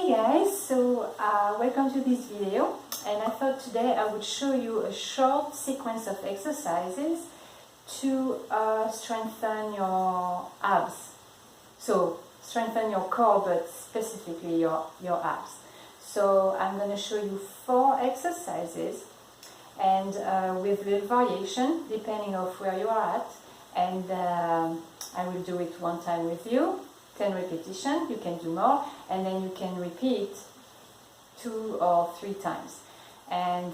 Hey guys, so welcome to this video, and I thought today I would show you a short sequence of exercises to strengthen your abs. So strengthen your core, but specifically your abs. So I'm going to show you 4 exercises, and with little variation depending on where you are at, and I will do it one time with you. 10 repetitions, you can do more, and then you can repeat 2 or 3 times. And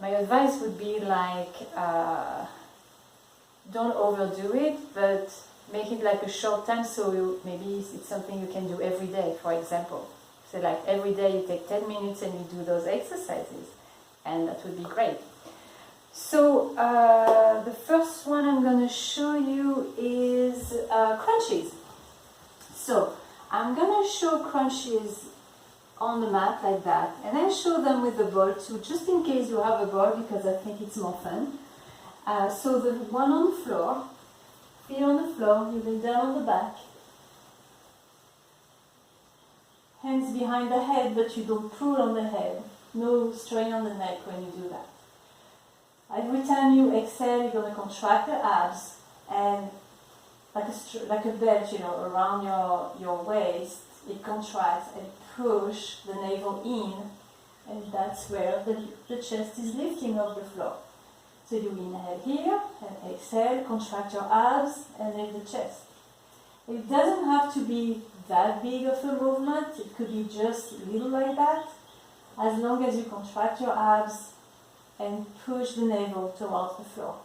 my advice would be like, don't overdo it, but make it like a short time, so maybe it's something you can do every day, for example. So like every day you take 10 minutes and you do those exercises, and that would be great. So the first one I'm going to show you is crunches. So I'm going to show crunches on the mat like that, and I show them with the ball too, just in case you have a ball, because I think it's more fun. So the one on the floor, feet on the floor, you lay down on the back, hands behind the head, but you don't pull on the head, no strain on the neck when you do that. Every time you exhale, you're going to contract the abs, and like a belt, around your waist, it contracts and push the navel in, and that's where the chest is lifting off the floor. So you inhale here and exhale, contract your abs and lift the chest. It doesn't have to be that big of a movement, it could be just a little like that, as long as you contract your abs and push the navel towards the floor.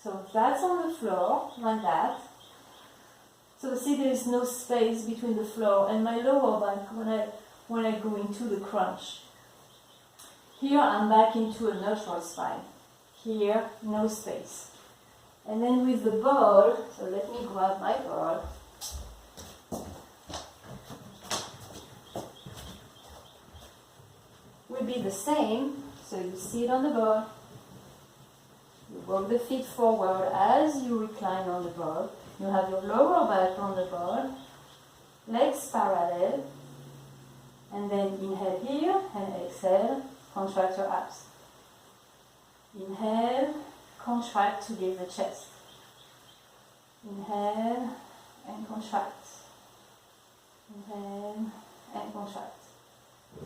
So that's on the floor, like that. So see, there is no space between the floor and my lower back when I go into the crunch. Here I'm back into a neutral spine. Here, no space. And then with the ball, so let me grab my ball. Will be the same. So you sit on the ball, you walk the feet forward as you recline on the ball, you have your lower back on the ball, legs parallel, and then inhale here and exhale, contract your abs. Inhale, contract to lift the chest. Inhale and contract. Inhale and contract.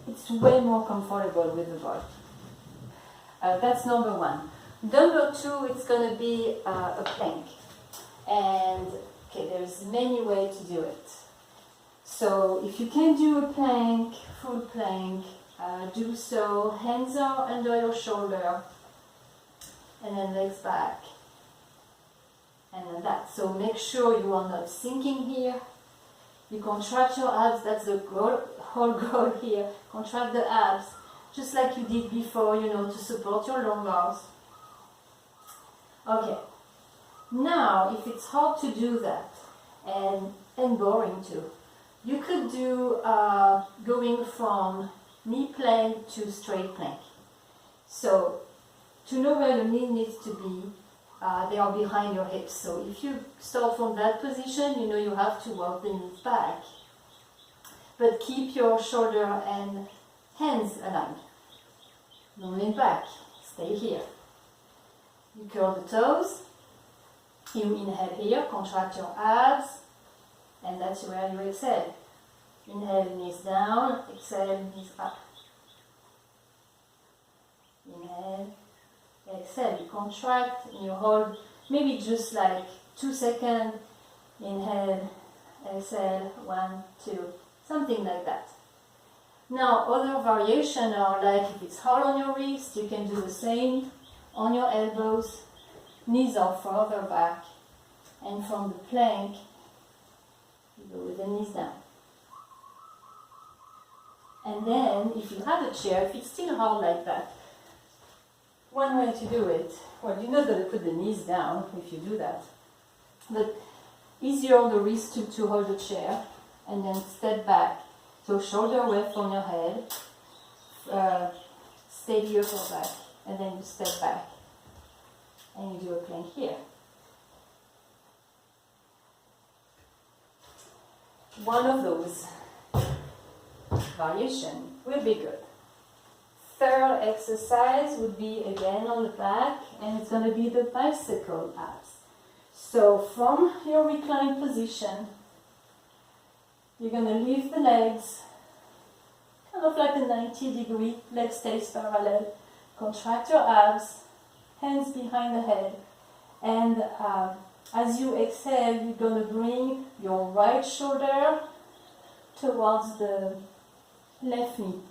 It's way more comfortable with the ball. That's number 1. Number 2, it's going to be a plank. And okay, there's many ways to do it. So if you can do a plank, full plank, do so. Hands are under your shoulder, and then legs back, and then that. So make sure you are not sinking here. You contract your abs. That's the whole goal here. Contract the abs, just like you did before, to support your lumbars. Okay, now if it's hard to do that, and boring too, you could do going from knee plank to straight plank. So to know where your knee needs to be, they are behind your hips. So if you start from that position, you have to walk the knees back. But keep your shoulder and hands aligned. Don't lean back, stay here. You curl the toes, you inhale here, contract your abs, and that's where you exhale. Inhale, knees down, exhale, knees up. Inhale, exhale, you contract, and you hold maybe just like 2 seconds. Inhale, exhale, 1, 2, something like that. Now, other variations are like, if it's hard on your wrist, you can do the same on your elbows. Knees are further back, and from the plank, you go with the knees down. And then, if you have a chair, if it's still hard like that, one way to do it, well, you're not going to put the knees down if you do that, but easier on the wrist to hold the chair, and then step back. So shoulder away from your head, steady your upper back, and then you step back, and you do a plank here. one of those variations will be good. Third exercise would be again on the back, and it's going to be the bicycle abs. So from your reclined position, you're going to lift the legs, kind of like a 90-degree, leg stays parallel. Contract your abs, hands behind the head, and as you exhale, you're going to bring your right shoulder towards the left knee.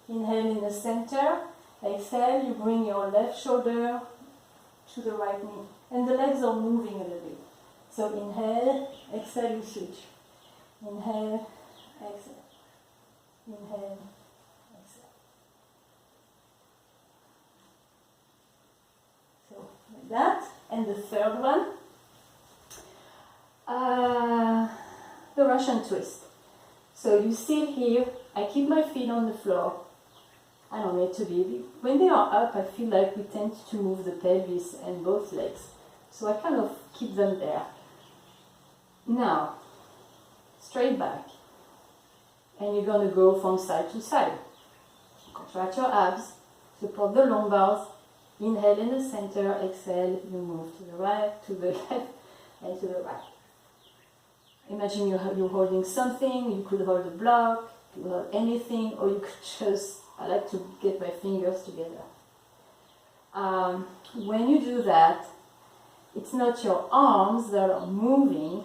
Inhale in the center, exhale, you bring your left shoulder to the right knee. And the legs are moving a little bit. So inhale, exhale, you switch. Inhale, exhale. Inhale, exhale. So like that. And the third one, the Russian twist. So you sit here, I keep my feet on the floor. I don't need to be. When they are up, I feel like we tend to move the pelvis and both legs. So I kind of keep them there. Now, straight back. And you're going to go from side to side. Contract your abs, support the lumbars. Inhale in the center, exhale, you move to the right, to the left, and to the right. Imagine you're holding something, you could hold a block, you could hold anything, or you could just, I like to get my fingers together. When you do that, it's not your arms that are moving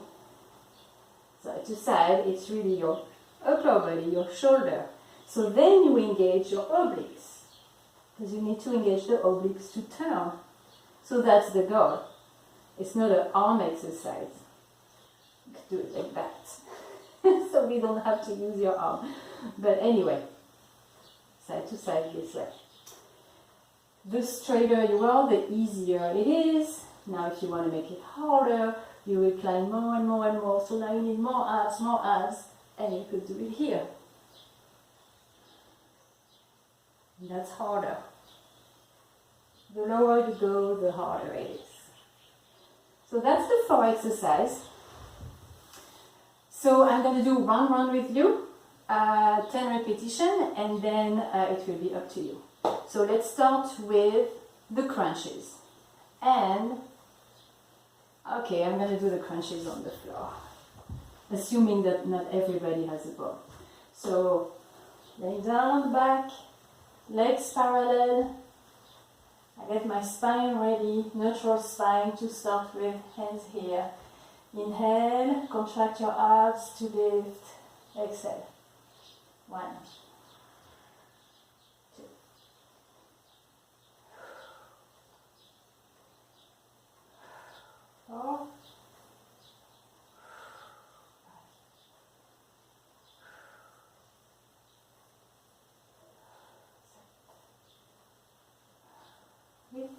side to side, it's really your upper body, your shoulder. So then you engage your obliques, because you need to engage the obliques to turn. So that's the goal. It's not an arm exercise. You could do it like that. So we don't have to use your arm. But anyway, side to side this way. The straighter you are, the easier it is. Now if you want to make it harder, you will climb more and more and more. So now you need more abs, and you could do it here. And that's harder. The lower you go, the harder it is. So that's the 4 exercise. So I'm going to do one round with you, 10 repetitions, and then it will be up to you. So let's start with the crunches. And, okay, I'm going to do the crunches on the floor, assuming that not everybody has a ball. So, lay down on the back, legs parallel. I get my spine ready, neutral spine to start with, hands here. Inhale, contract your abs to lift, exhale. 1, 2. Four. 8.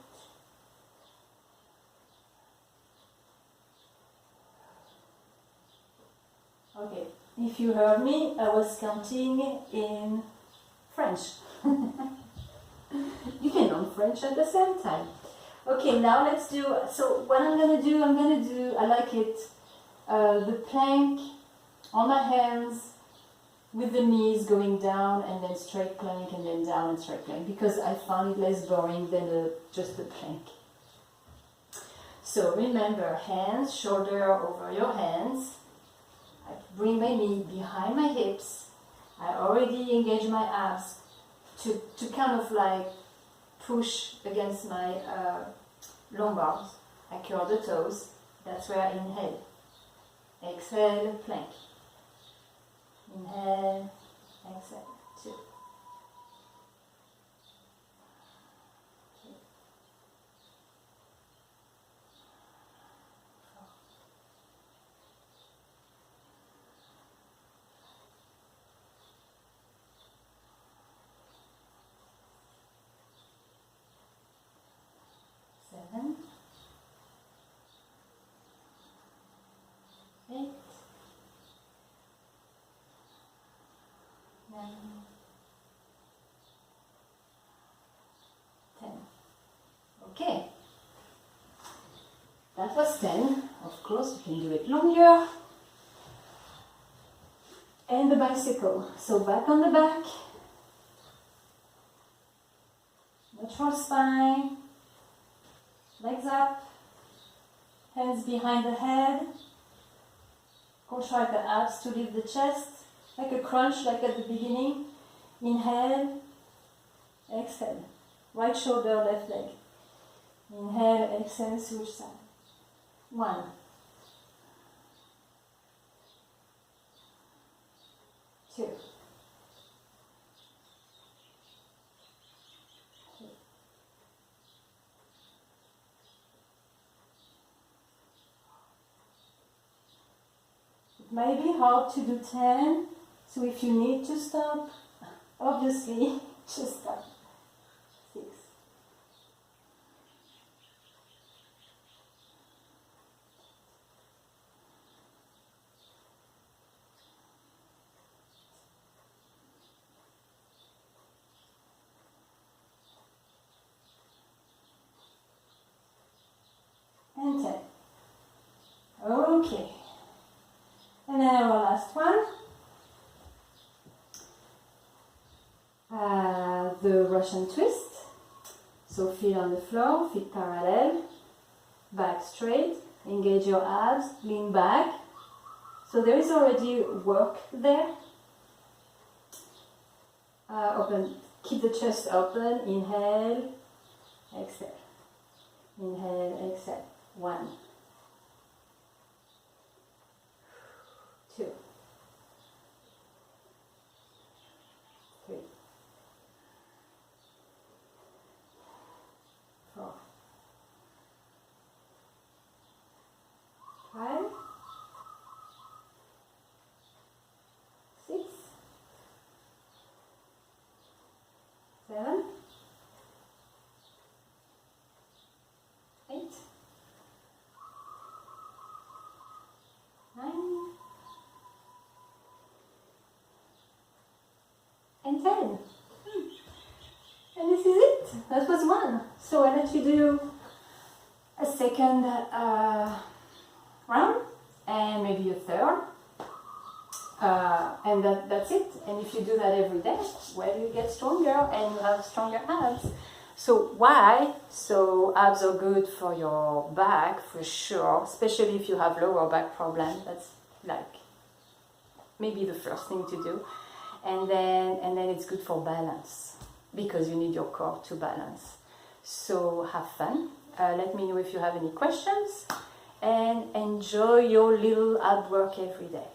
Okay, if you heard me, I was counting in French. You can learn French at the same time. Okay, now let's do, so what I'm going to do, I like it, the plank on my hands with the knees going down and then straight plank and then down and straight plank, because I found it less boring than just the plank. So remember, hands, shoulder over your hands. I bring my knee behind my hips. I already engage my abs to kind of like push against my lumbars. I curl the toes. That's where I inhale. Exhale, plank. Inhale, exhale. 2. 3. 4. 7. 8. 9. 10. Okay. That was 10. Of course, you can do it longer. and the bicycle. So back on the back, neutral spine, legs up, hands behind the head, contract the abs to lift the chest, like a crunch, like at the beginning. Inhale, exhale, right shoulder, left leg. Inhale, exhale, switch side. 1, 2, 3. It may be hard to do 10, so if you need to stop, obviously, just stop. 6. And 10. Okay. And then our last one. The Russian twist. So feet on the floor, feet parallel, back straight, engage your abs, lean back. So there is already work there. Open, keep the chest open, inhale, exhale. Inhale, exhale. 1, 2, 3, 4, 5, 6, 7, 8, 9, and 10. And this is it. That was one. So I let you do a second round and maybe a third. And that's it. And if you do that every day, well, you get stronger and you have stronger abs. So why? So abs are good for your back for sure, especially if you have lower back problem. That's like maybe the first thing to do. And then it's good for balance because you need your core to balance. So have fun. Let me know if you have any questions and enjoy your little ab work every day.